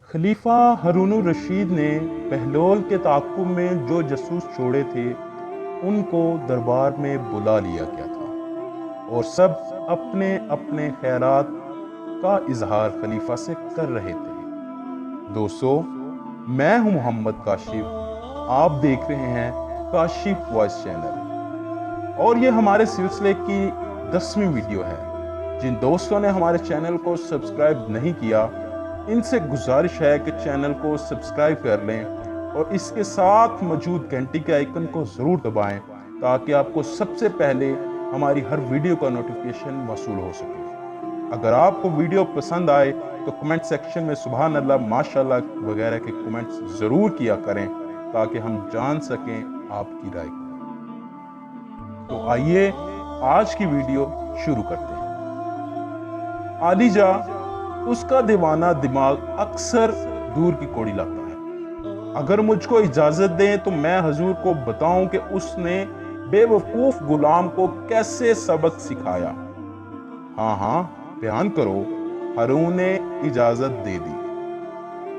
खलीफा हारून रशीद ने बहलोल के ताक़ुब में जो जासूस छोड़े थे उनको दरबार में बुला लिया गया था और सब अपने अपने ख़यालात का इजहार खलीफा से कर रहे थे। दोस्तों, मैं हूं मोहम्मद काशिफ, आप देख रहे हैं काशिफ वॉइस चैनल और ये हमारे सिलसिले की 10वीं वीडियो है। जिन दोस्तों ने हमारे चैनल को सब्सक्राइब नहीं किया, इनसे गुजारिश है कि चैनल को सब्सक्राइब कर लें और इसके साथ मौजूद घंटी के आइकन को ज़रूर दबाएं ताकि आपको सबसे पहले हमारी हर वीडियो का नोटिफिकेशन मौसूल हो सके। अगर आपको वीडियो पसंद आए तो कमेंट सेक्शन में सुभान अल्लाह, माशाअल्लाह वगैरह के कमेंट्स ज़रूर किया करें ताकि हम जान सकें आपकी राय को। तो आइए आज की वीडियो शुरू करते हैं। आलिजा, उसका दीवाना दिमाग अक्सर दूर की कौड़ी लाता है। अगर मुझको इजाजत दें तो मैं हजूर को बताऊं कि उसने बेवकूफ गुलाम को कैसे सबक सिखाया। हाँ, बयान करो। हारून ने इजाजत दे दी।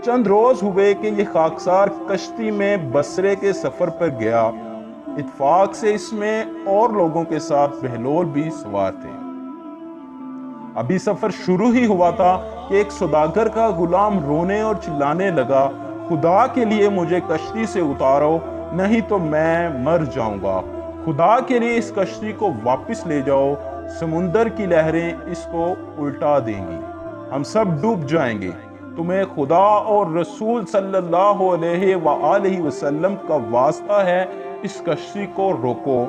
चंद रोज हुए कि यह खाकसार कश्ती में बसरे के सफर पर गया। इत्फाक से इसमें और लोगों के साथ बहलोल भी सवार थे। अभी सफर शुरू ही हुआ था कि एक सौदागर का गुलाम रोने और चिल्लाने लगा, खुदा के लिए मुझे कश्ती से उतारो, नहीं तो मैं मर जाऊंगा। खुदा के लिए इस कश्ती को वापस ले जाओ, समुंदर की लहरें इसको उल्टा देंगी, हम सब डूब जाएंगे। तुम्हें खुदा और रसूल सल्लल्लाहु अलैहि वसल्लम का वास्ता है, इस कश्ती को रोको।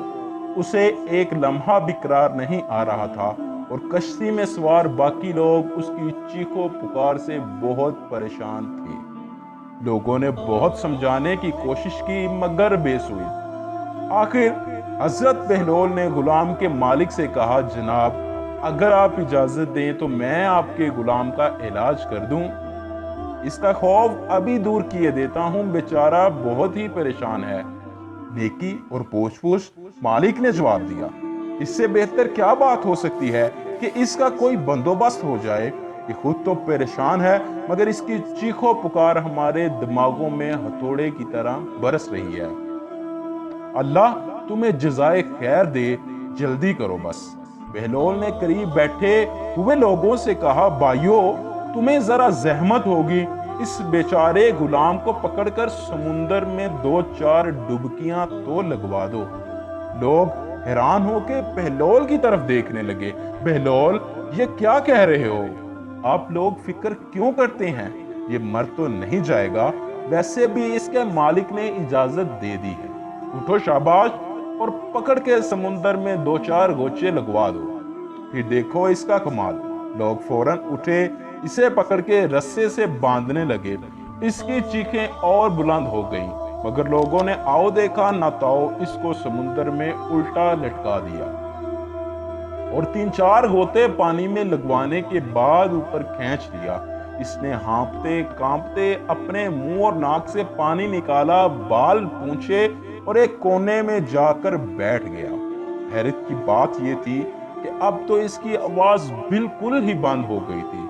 उसे एक लम्हा भी करार नहीं आ रहा था और कश्ती में सवार बाकी लोग उसकी चीखों पुकार से बहुत परेशान थे। लोगों ने बहुत समझाने की कोशिश की मगर बेस हुई। आखिर हजरत बहलोल ने गुलाम के मालिक से कहा, जनाब, अगर आप इजाजत दें तो मैं आपके गुलाम का इलाज कर दूं। इसका खौफ अभी दूर किए देता हूं, बेचारा बहुत ही परेशान है। नेकी और पूछ मालिक ने जवाब दिया, इससे बेहतर क्या बात हो सकती है कि इसका कोई बंदोबस्त हो जाए। ये खुद तो परेशान है मगर इसकी चीखों पुकार हमारे दिमागों में हथौड़े की तरह बरस रही है। अल्लाह तुम्हें जज़ाए खैर दे, जल्दी करो बस। बहलोल ने करीब बैठे हुए लोगों से कहा, भाइयों, तुम्हें जरा जहमत होगी, इस बेचारे गुलाम को पकड़कर समुंदर में 2-4 डुबकियां तो लगवा दो। लोग हैरान होकर बहलोल की तरफ देखने लगे। बहलोल, ये क्या कह रहे हो? आप लोग फिक्र क्यों करते हैं? ये मर तो नहीं जाएगा, वैसे भी इसके मालिक ने इजाजत दे दी है। उठो शाबाश और पकड़ के समुंदर में 2-4 गोचे लगवा दो, फिर देखो इसका कमाल। लोग फौरन उठे, इसे पकड़ के रस्से से बांधने लगे। इसकी चीखें और बुलंद हो गईं, मगर लोगों ने आओ देखा ना ताओ इसको समुंदर में उल्टा लटका दिया और 3-4 गोते पानी में लगवाने के बाद ऊपर खींच लिया। इसने हाँफते कांपते अपने मुंह और नाक से पानी निकाला, बाल पूंछे और एक कोने में जाकर बैठ गया। हैरत की बात यह थी कि अब तो इसकी आवाज बिल्कुल ही बंद हो गई थी।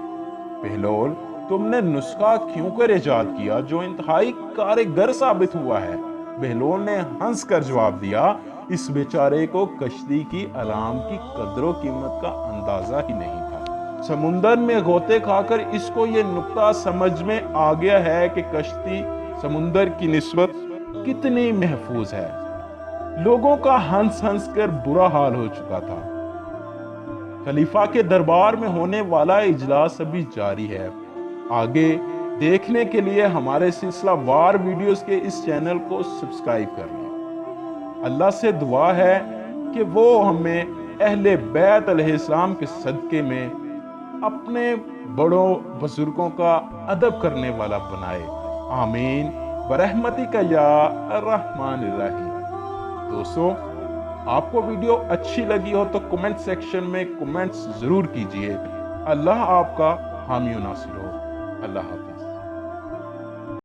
बहलोल, तुमने नुस्खा क्यों कर इजाद किया जो इंतहाई कारगर साबित हुआ है? बहलोल ने हंस कर जवाब दिया, इस बेचारे को कश्ती की आराम की कदरों कीमत का अंदाजा ही नहीं था। समुंदर में गोते खाकर इसको ये नुक्ता समझ में आ गया है कि कश्ती समुंदर की निस्बत कितनी महफूज है। लोगों का हंस हंस कर बुरा हाल हो चुका था। खलीफा के दरबार में होने वाला इजलास अभी जारी है। आगे देखने के लिए हमारे सिलसिला वार वीडियोस के इस चैनल को सब्सक्राइब कर लें। अल्लाह से दुआ है कि वो हमें अहले बैत अलैहिस्सलाम के सदके में अपने बड़ों बुजुर्गों का अदब करने वाला बनाए। आमीन बरहमतिका या अर्रहमानिर रहीम। दोस्तों, आपको वीडियो अच्छी लगी हो तो कमेंट सेक्शन में कमेंट्स जरूर कीजिए। अल्लाह आपका हामी नासिर हो। अल्लाह हाफ़िज़।